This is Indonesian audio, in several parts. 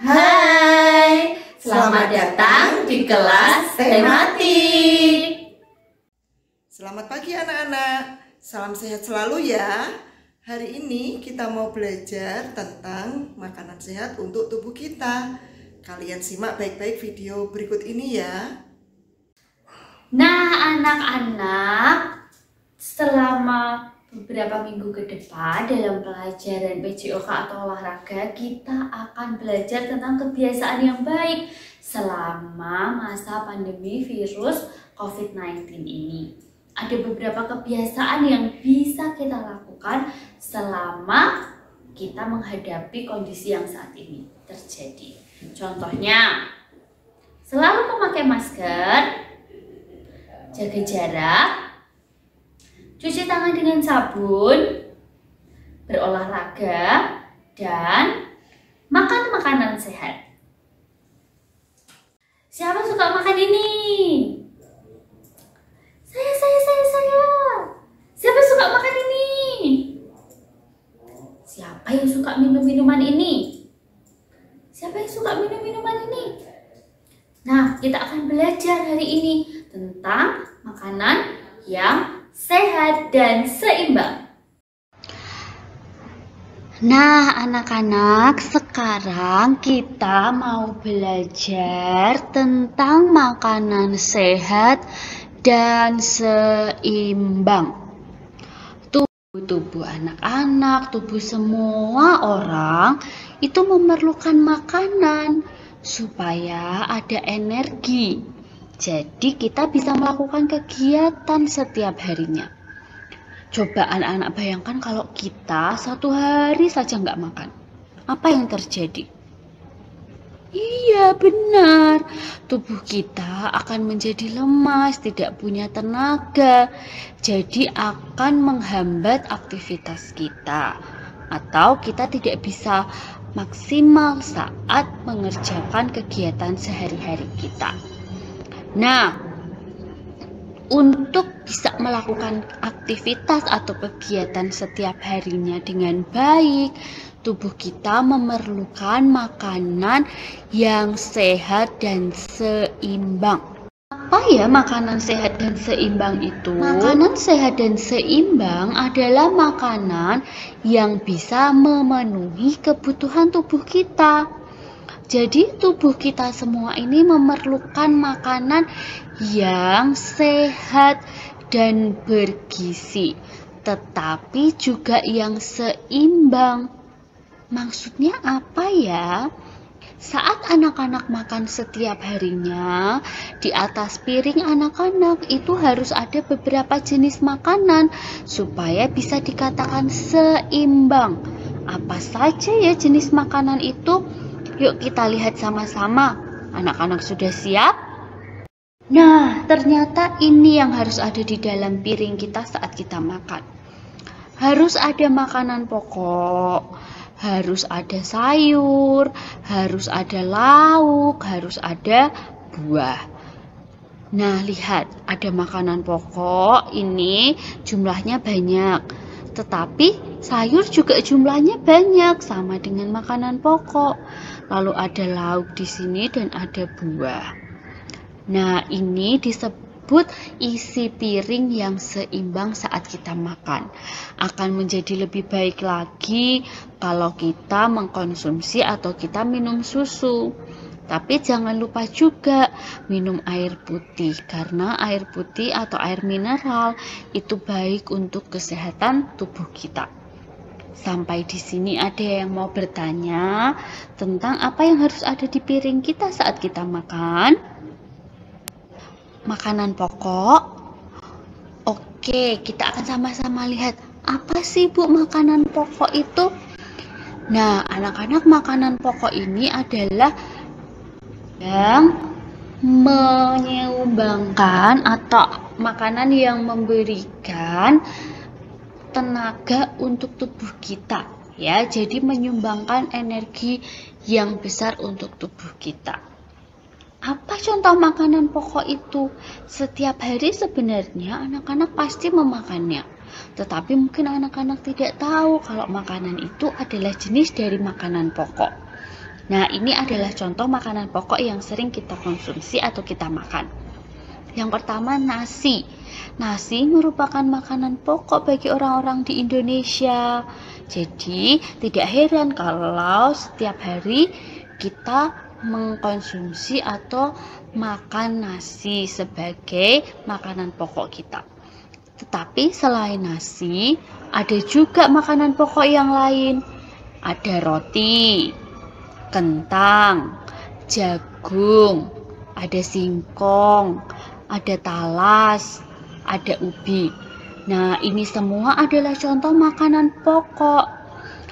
Hai, selamat datang di kelas tematik. Selamat pagi anak-anak, salam sehat selalu ya. Hari ini kita mau belajar tentang makanan sehat untuk tubuh kita. Kalian simak baik-baik video berikut ini ya. Nah anak-anak, selama beberapa minggu ke depan dalam pelajaran PJOK atau olahraga, kita akan belajar tentang kebiasaan yang baik selama masa pandemi virus COVID-19 ini. Ada beberapa kebiasaan yang bisa kita lakukan selama kita menghadapi kondisi yang saat ini terjadi. Contohnya, selalu memakai masker, jaga jarak, cuci tangan dengan sabun, berolahraga, dan makan makanan sehat. Siapa suka makan ini? Saya. Siapa suka makan ini? Siapa yang suka minum minuman ini? Siapa yang suka minum minuman ini? Nah, kita akan belajar hari ini tentang makanan yang sehat dan seimbang. Nah, anak-anak, sekarang kita mau belajar tentang makanan sehat dan seimbang. Tubuh anak-anak, tubuh semua orang itu memerlukan makanan supaya ada energi. Jadi kita bisa melakukan kegiatan setiap harinya. Coba anak-anak bayangkan kalau kita satu hari saja nggak makan. Apa yang terjadi? Iya benar, tubuh kita akan menjadi lemas, tidak punya tenaga. Jadi akan menghambat aktivitas kita. Atau kita tidak bisa maksimal saat mengerjakan kegiatan sehari-hari kita. Nah, untuk bisa melakukan aktivitas atau kegiatan setiap harinya dengan baik, tubuh kita memerlukan makanan yang sehat dan seimbang. Apa ya makanan sehat dan seimbang itu? Makanan sehat dan seimbang adalah makanan yang bisa memenuhi kebutuhan tubuh kita. Jadi tubuh kita semua ini memerlukan makanan yang sehat dan bergizi, tetapi juga yang seimbang. Maksudnya apa ya? Saat anak-anak makan setiap harinya, di atas piring anak-anak itu harus ada beberapa jenis makanan supaya bisa dikatakan seimbang. Apa saja ya jenis makanan itu? Yuk kita lihat sama-sama. Anak-anak sudah siap? Nah, ternyata ini yang harus ada di dalam piring kita saat kita makan. Harus ada makanan pokok, harus ada sayur, harus ada lauk, harus ada buah. Nah, lihat, ada makanan pokok, ini jumlahnya banyak. Tetapi sayur juga jumlahnya banyak, sama dengan makanan pokok. Lalu ada lauk di sini dan ada buah. Nah, ini disebut isi piring yang seimbang saat kita makan. Akan menjadi lebih baik lagi kalau kita mengkonsumsi atau kita minum susu. Tapi jangan lupa juga minum air putih, karena air putih atau air mineral itu baik untuk kesehatan tubuh kita. Sampai di sini ada yang mau bertanya tentang apa yang harus ada di piring kita saat kita makan? Makanan pokok. Oke, kita akan sama-sama lihat apa sih Bu makanan pokok itu? Nah, anak-anak, makanan pokok ini adalah yang menyumbangkan atau makanan yang memberikan tenaga untuk tubuh kita ya, jadi menyumbangkan energi yang besar untuk tubuh kita. Apa contoh makanan pokok itu? Setiap hari sebenarnya anak-anak pasti memakannya. Tetapi mungkin anak-anak tidak tahu kalau makanan itu adalah jenis dari makanan pokok. Nah, ini adalah contoh makanan pokok yang sering kita konsumsi atau kita makan. Yang pertama, nasi. Nasi merupakan makanan pokok bagi orang-orang di Indonesia. Jadi, tidak heran kalau setiap hari kita mengkonsumsi atau makan nasi sebagai makanan pokok kita. Tetapi selain nasi, ada juga makanan pokok yang lain. Ada roti, kentang, jagung, ada singkong, ada talas, ada ubi. Nah, ini semua adalah contoh makanan pokok.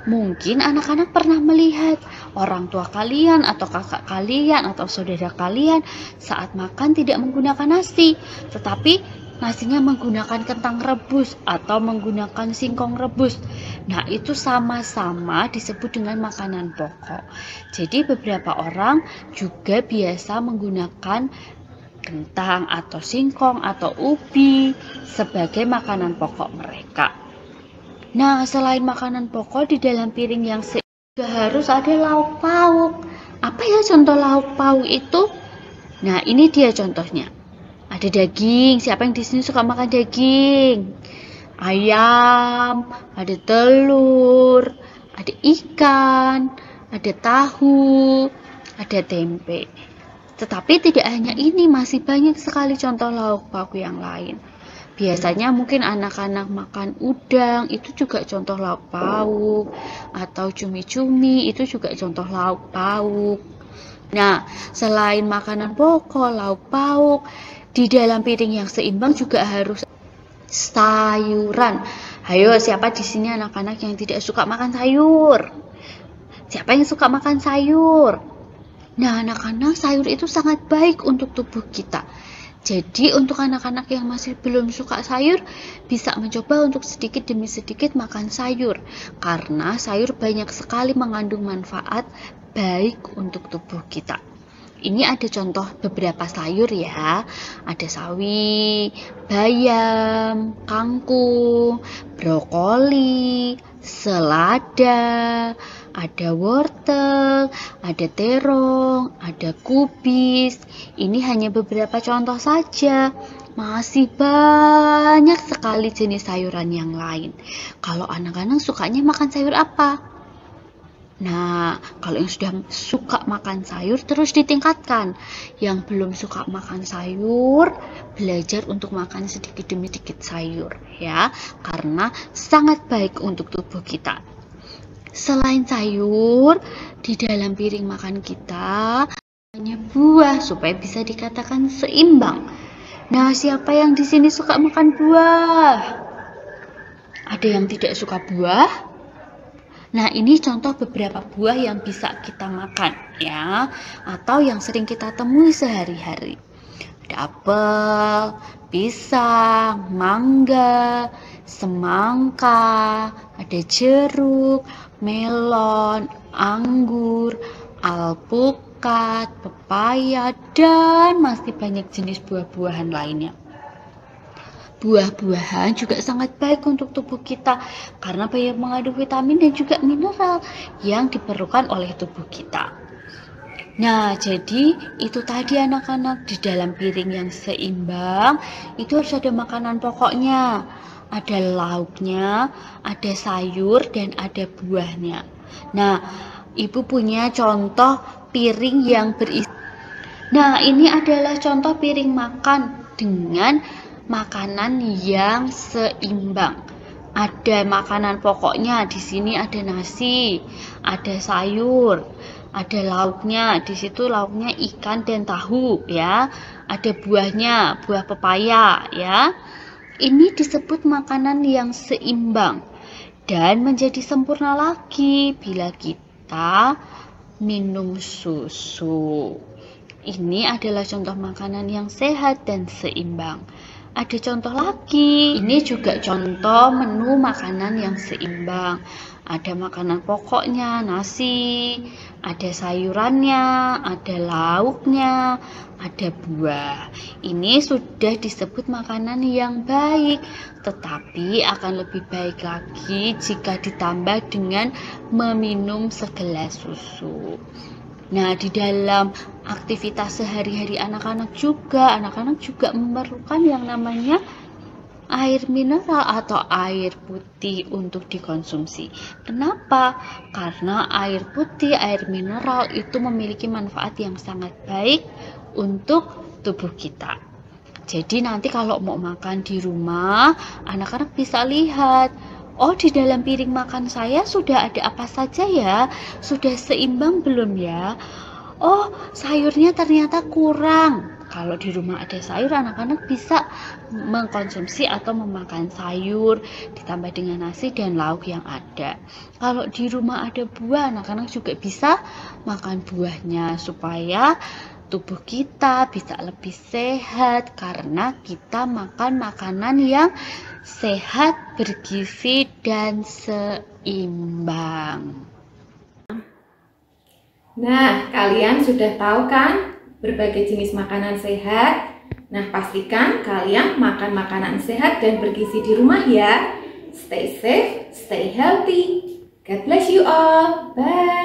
Mungkin anak-anak pernah melihat orang tua kalian atau kakak kalian atau saudara kalian saat makan tidak menggunakan nasi, tetapi nasinya menggunakan kentang rebus atau menggunakan singkong rebus. Nah, itu sama-sama disebut dengan makanan pokok. Jadi beberapa orang juga biasa menggunakan kentang atau singkong atau ubi sebagai makanan pokok mereka. Nah, selain makanan pokok, di dalam piring yang juga harus ada lauk pauk. Apa ya contoh lauk pauk itu? Nah, ini dia contohnya. Ada daging. Siapa yang di sini suka makan daging? Ayam, ada telur, ada ikan, ada tahu, ada tempe. Tetapi tidak hanya ini, masih banyak sekali contoh lauk pauk yang lain. Biasanya mungkin anak-anak makan udang, itu juga contoh lauk pauk, atau cumi-cumi, itu juga contoh lauk pauk. Nah, selain makanan pokok, lauk pauk, di dalam piring yang seimbang juga harus sayuran. Ayo, siapa di sini anak-anak yang tidak suka makan sayur? Siapa yang suka makan sayur? Nah, anak-anak, sayur itu sangat baik untuk tubuh kita. Jadi untuk anak-anak yang masih belum suka sayur, bisa mencoba untuk sedikit demi sedikit makan sayur. Karena sayur banyak sekali mengandung manfaat baik untuk tubuh kita. Ini ada contoh beberapa sayur ya. Ada sawi, bayam, kangkung, brokoli, selada, ada wortel, ada terong, ada kubis. Ini hanya beberapa contoh saja. Masih banyak sekali jenis sayuran yang lain. Kalau anak-anak sukanya makan sayur apa? Nah, kalau yang sudah suka makan sayur terus ditingkatkan. Yang belum suka makan sayur, belajar untuk makan sedikit demi sedikit sayur ya, karena sangat baik untuk tubuh kita. Selain sayur, di dalam piring makan kita hanya buah supaya bisa dikatakan seimbang. Nah, siapa yang di sini suka makan buah? Ada yang tidak suka buah? Nah, ini contoh beberapa buah yang bisa kita makan ya, atau yang sering kita temui sehari-hari. Ada apel, pisang, mangga, semangka, ada jeruk, melon, anggur, alpukat, pepaya, dan masih banyak jenis buah-buahan lainnya. Buah-buahan juga sangat baik untuk tubuh kita karena banyak mengandung vitamin dan juga mineral yang diperlukan oleh tubuh kita. Nah, jadi itu tadi anak-anak, di dalam piring yang seimbang itu harus ada makanan pokoknya. Ada lauknya, ada sayur, dan ada buahnya. Nah, Ibu punya contoh piring yang berisi. Nah, ini adalah contoh piring makan dengan makanan yang seimbang. Ada makanan pokoknya, di sini ada nasi, ada sayur, ada lauknya, di situ lauknya ikan dan tahu ya. Ada buahnya, buah pepaya ya. Ini disebut makanan yang seimbang dan menjadi sempurna lagi bila kita minum susu. Ini adalah contoh makanan yang sehat dan seimbang. ada contoh lagi. Ini juga contoh menu makanan yang seimbang. Ada makanan pokoknya, nasi, ada sayurannya, ada lauknya, ada buah. Ini sudah disebut makanan yang baik, tetapi akan lebih baik lagi jika ditambah dengan meminum segelas susu. Nah, di dalam aktivitas sehari-hari anak-anak juga memerlukan yang namanya air mineral atau air putih untuk dikonsumsi. Kenapa? Karena air putih, air mineral itu memiliki manfaat yang sangat baik untuk tubuh kita. Jadi nanti kalau mau makan di rumah, anak-anak bisa lihat, oh di dalam piring makan saya sudah ada apa saja ya? Sudah seimbang belum ya? Oh, sayurnya ternyata kurang. Kalau di rumah ada sayur, anak-anak bisa mengkonsumsi atau memakan sayur ditambah dengan nasi dan lauk yang ada. Kalau di rumah ada buah, anak-anak juga bisa makan buahnya supaya tubuh kita bisa lebih sehat karena kita makan makanan yang sehat, bergizi, dan seimbang. Nah, kalian sudah tahu kan berbagai jenis makanan sehat? Nah, pastikan kalian makan makanan sehat dan bergizi di rumah ya. Stay safe, stay healthy. God bless you all. Bye.